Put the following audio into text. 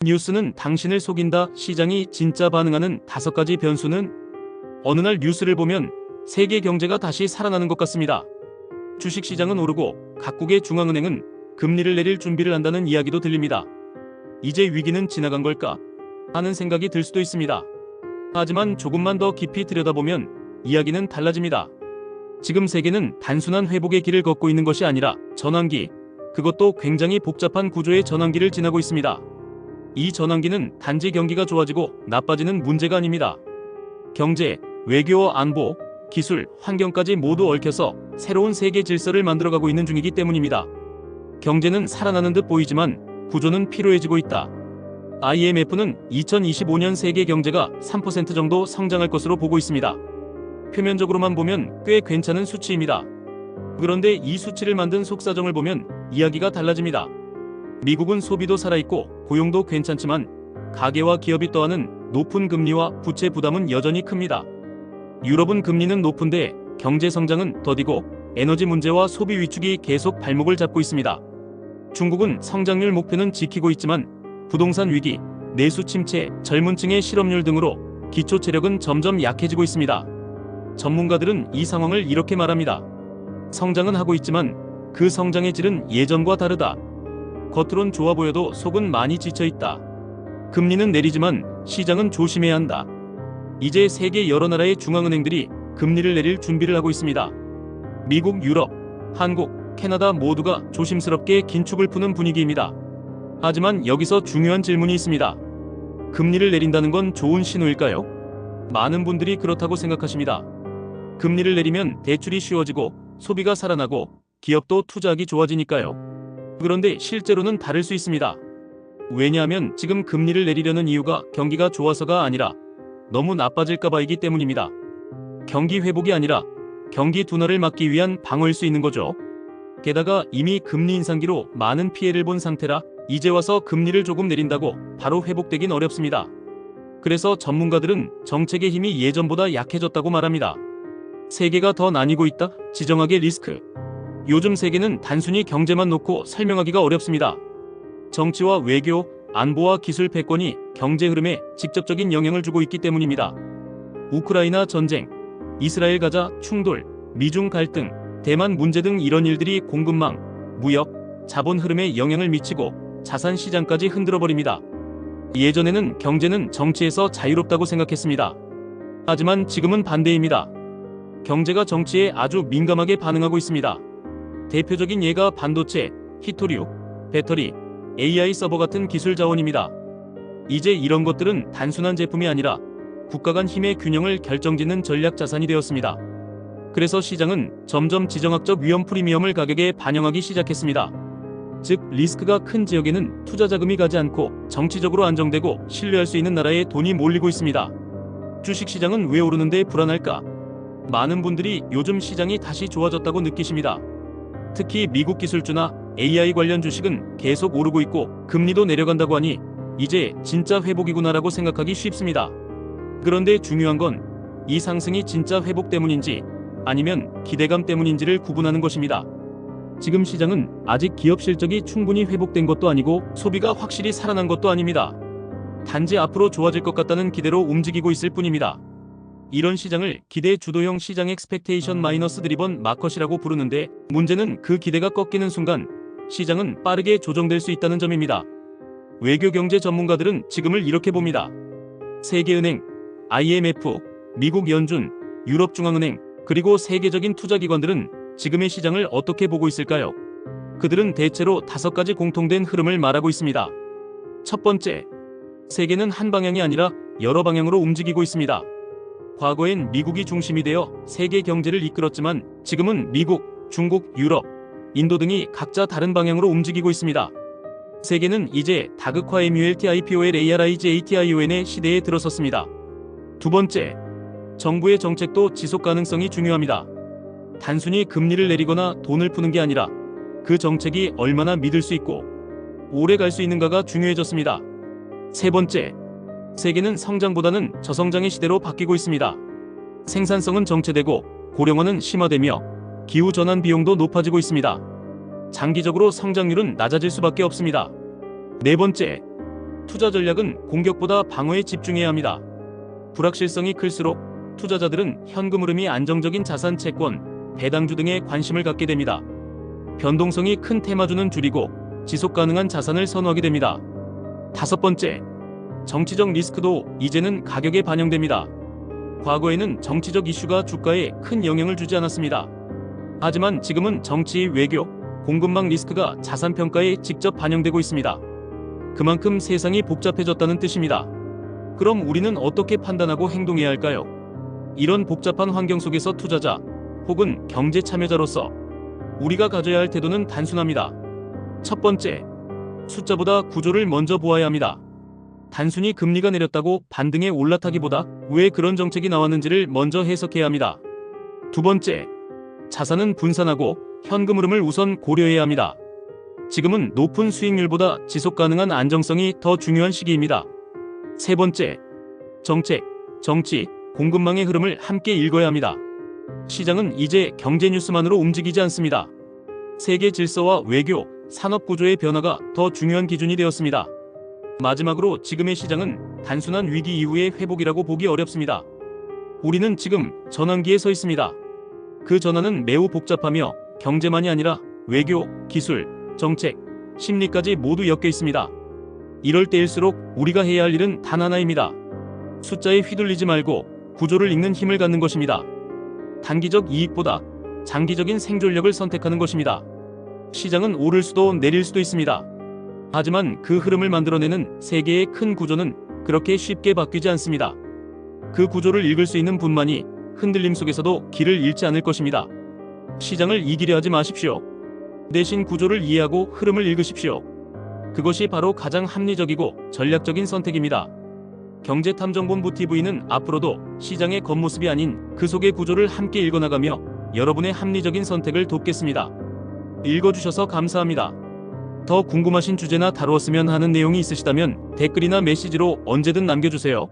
뉴스는 당신을 속인다. 시장이 진짜 반응하는 5가지 변수는? 어느 날 뉴스를 보면 세계 경제가 다시 살아나는 것 같습니다. 주식시장은 오르고 각국의 중앙은행은 금리를 내릴 준비를 한다는 이야기도 들립니다. 이제 위기는 지나간 걸까? 하는 생각이 들 수도 있습니다. 하지만 조금만 더 깊이 들여다보면 이야기는 달라집니다. 지금 세계는 단순한 회복의 길을 걷고 있는 것이 아니라 전환기, 그것도 굉장히 복잡한 구조의 전환기를 지나고 있습니다. 이 전환기는 단지 경기가 좋아지고 나빠지는 문제가 아닙니다. 경제, 외교, 안보, 기술, 환경까지 모두 얽혀서 새로운 세계 질서를 만들어가고 있는 중이기 때문입니다. 경제는 살아나는 듯 보이지만 구조는 피로해지고 있다. IMF는 2025년 세계 경제가 3% 정도 성장할 것으로 보고 있습니다. 표면적으로만 보면 꽤 괜찮은 수치입니다. 그런데 이 수치를 만든 속사정을 보면 이야기가 달라집니다. 미국은 소비도 살아있고 고용도 괜찮지만 가계와 기업이 떠안은 높은 금리와 부채 부담은 여전히 큽니다. 유럽은 금리는 높은데 경제 성장은 더디고 에너지 문제와 소비 위축이 계속 발목을 잡고 있습니다. 중국은 성장률 목표는 지키고 있지만 부동산 위기, 내수 침체, 젊은 층의 실업률 등으로 기초 체력은 점점 약해지고 있습니다. 전문가들은 이 상황을 이렇게 말합니다. 성장은 하고 있지만 그 성장의 질은 예전과 다르다. 겉으론 좋아 보여도 속은 많이 지쳐있다. 금리는 내리지만 시장은 조심해야 한다. 이제 세계 여러 나라의 중앙은행들이 금리를 내릴 준비를 하고 있습니다. 미국, 유럽, 한국, 캐나다 모두가 조심스럽게 긴축을 푸는 분위기입니다. 하지만 여기서 중요한 질문이 있습니다. 금리를 내린다는 건 좋은 신호일까요? 많은 분들이 그렇다고 생각하십니다. 금리를 내리면 대출이 쉬워지고 소비가 살아나고 기업도 투자하기 좋아지니까요. 그런데 실제로는 다를 수 있습니다. 왜냐하면 지금 금리를 내리려는 이유가 경기가 좋아서가 아니라 너무 나빠질까봐이기 때문입니다. 경기 회복이 아니라 경기 둔화를 막기 위한 방어일 수 있는 거죠. 게다가 이미 금리 인상기로 많은 피해를 본 상태라 이제 와서 금리를 조금 내린다고 바로 회복되긴 어렵습니다. 그래서 전문가들은 정책의 힘이 예전보다 약해졌다고 말합니다. 세계가 더 나뉘고 있다. 지정학의 리스크. 요즘 세계는 단순히 경제만 놓고 설명하기가 어렵습니다. 정치와 외교, 안보와 기술 패권이 경제 흐름에 직접적인 영향을 주고 있기 때문입니다. 우크라이나 전쟁, 이스라엘 가자 충돌, 미중 갈등, 대만 문제 등 이런 일들이 공급망, 무역, 자본 흐름에 영향을 미치고 자산 시장까지 흔들어버립니다. 예전에는 경제는 정치에서 자유롭다고 생각했습니다. 하지만 지금은 반대입니다. 경제가 정치에 아주 민감하게 반응하고 있습니다. 대표적인 예가 반도체, 히토류, 배터리, AI 서버 같은 기술 자원입니다. 이제 이런 것들은 단순한 제품이 아니라 국가 간 힘의 균형을 결정짓는 전략 자산이 되었습니다. 그래서 시장은 점점 지정학적 위험 프리미엄을 가격에 반영하기 시작했습니다. 즉 리스크가 큰 지역에는 투자 자금이 가지 않고 정치적으로 안정되고 신뢰할 수 있는 나라에 돈이 몰리고 있습니다. 주식시장은 왜 오르는데 불안할까? 많은 분들이 요즘 시장이 다시 좋아졌다고 느끼십니다. 특히 미국 기술주나 AI 관련 주식은 계속 오르고 있고 금리도 내려간다고 하니 이제 진짜 회복이구나라고 생각하기 쉽습니다. 그런데 중요한 건 이 상승이 진짜 회복 때문인지 아니면 기대감 때문인지를 구분하는 것입니다. 지금 시장은 아직 기업 실적이 충분히 회복된 것도 아니고 소비가 확실히 살아난 것도 아닙니다. 단지 앞으로 좋아질 것 같다는 기대로 움직이고 있을 뿐입니다. 이런 시장을 기대 주도형 시장 expectation minus driven market이라고 부르는데 문제는 그 기대가 꺾이는 순간 시장은 빠르게 조정될 수 있다는 점입니다. 외교 경제 전문가들은 지금을 이렇게 봅니다. 세계은행, IMF, 미국 연준, 유럽 중앙은행, 그리고 세계적인 투자기관들은 지금의 시장을 어떻게 보고 있을까요? 그들은 대체로 5가지 공통된 흐름을 말하고 있습니다. 첫 번째, 세계는 한 방향이 아니라 여러 방향으로 움직이고 있습니다. 과거엔 미국이 중심이 되어 세계 경제를 이끌었지만 지금은 미국, 중국, 유럽, 인도 등이 각자 다른 방향으로 움직이고 있습니다. 세계는 이제 다극화 MULTIPOLARIGATION의 시대에 들어섰습니다. 두 번째, 정부의 정책도 지속 가능성이 중요합니다. 단순히 금리를 내리거나 돈을 푸는 게 아니라 그 정책이 얼마나 믿을 수 있고 오래 갈 수 있는가가 중요해졌습니다. 세 번째, 세계는 성장보다는 저성장의 시대로 바뀌고 있습니다. 생산성은 정체되고 고령화는 심화되며 기후전환 비용도 높아지고 있습니다. 장기적으로 성장률은 낮아질 수밖에 없습니다. 네 번째, 투자 전략은 공격보다 방어에 집중해야 합니다. 불확실성이 클수록 투자자들은 현금 흐름이 안정적인 자산 채권, 배당주 등에 관심을 갖게 됩니다. 변동성이 큰 테마주는 줄이고 지속 가능한 자산을 선호하게 됩니다. 다섯 번째, 정치적 리스크도 이제는 가격에 반영됩니다. 과거에는 정치적 이슈가 주가에 큰 영향을 주지 않았습니다. 하지만 지금은 정치, 외교, 공급망 리스크가 자산 평가에 직접 반영되고 있습니다. 그만큼 세상이 복잡해졌다는 뜻입니다. 그럼 우리는 어떻게 판단하고 행동해야 할까요? 이런 복잡한 환경 속에서 투자자 혹은 경제 참여자로서 우리가 가져야 할 태도는 단순합니다. 첫 번째, 숫자보다 구조를 먼저 보아야 합니다. 단순히 금리가 내렸다고 반등에 올라타기보다 왜 그런 정책이 나왔는지를 먼저 해석해야 합니다. 두 번째, 자산은 분산하고 현금 흐름을 우선 고려해야 합니다. 지금은 높은 수익률보다 지속 가능한 안정성이 더 중요한 시기입니다. 세 번째, 정책, 정치, 공급망의 흐름을 함께 읽어야 합니다. 시장은 이제 경제 뉴스만으로 움직이지 않습니다. 세계 질서와 외교, 산업 구조의 변화가 더 중요한 기준이 되었습니다. 마지막으로 지금의 시장은 단순한 위기 이후의 회복이라고 보기 어렵습니다. 우리는 지금 전환기에 서 있습니다. 그 전환은 매우 복잡하며 경제만이 아니라 외교, 기술, 정책, 심리까지 모두 엮여 있습니다. 이럴 때일수록 우리가 해야 할 일은 단 하나입니다. 숫자에 휘둘리지 말고 구조를 읽는 힘을 갖는 것입니다. 단기적 이익보다 장기적인 생존력을 선택하는 것입니다. 시장은 오를 수도 내릴 수도 있습니다. 하지만 그 흐름을 만들어내는 세계의 큰 구조는 그렇게 쉽게 바뀌지 않습니다. 그 구조를 읽을 수 있는 분만이 흔들림 속에서도 길을 잃지 않을 것입니다. 시장을 이기려 하지 마십시오. 대신 구조를 이해하고 흐름을 읽으십시오. 그것이 바로 가장 합리적이고 전략적인 선택입니다. 경제탐정본부 TV는 앞으로도 시장의 겉모습이 아닌 그 속의 구조를 함께 읽어나가며 여러분의 합리적인 선택을 돕겠습니다. 읽어주셔서 감사합니다. 더 궁금하신 주제나 다루었으면 하는 내용이 있으시다면 댓글이나 메시지로 언제든 남겨주세요.